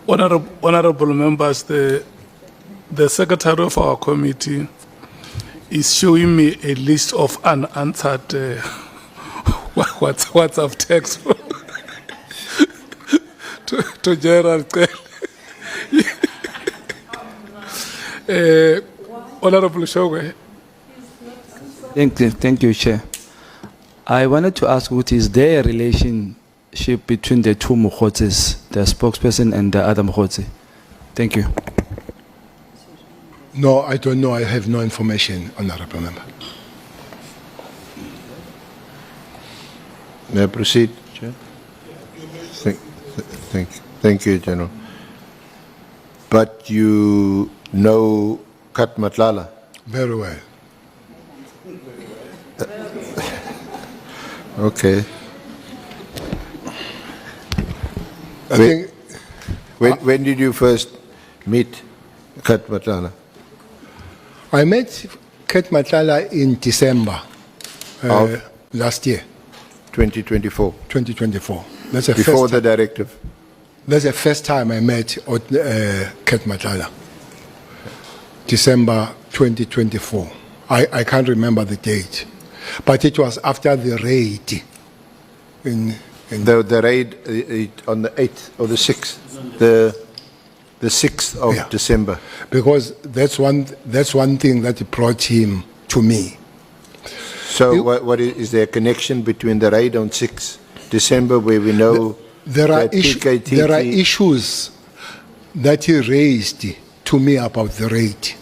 Honorable members, the secretary of our committee is showing me a list of unanswered WhatsApp text to General Cele. Honorable Shogwe. Thank you, Chair. I wanted to ask, what is there a relationship between the two Mokhotzes, the spokesperson and the other Mokhotse? Thank you. No, I don't know. I have no information, Honorable Member. May I proceed, Chair? Thank you, General. But you know Matlala? Very well. Okay. I think When did you first meet Matlala? I met Matlala in December Of? last year, 2024, 2024. That's the before first. the directive. That's the first time I met Matlala. December 2024. I can't remember the date, but it was after the raid. The raid on the 8th or the 6th, the 6th of Yeah. December. Because that's one thing that brought him to me. So what is there a connection between the raid on 6th December where we know There are, that PKTT there are issues that he raised to me about the raid.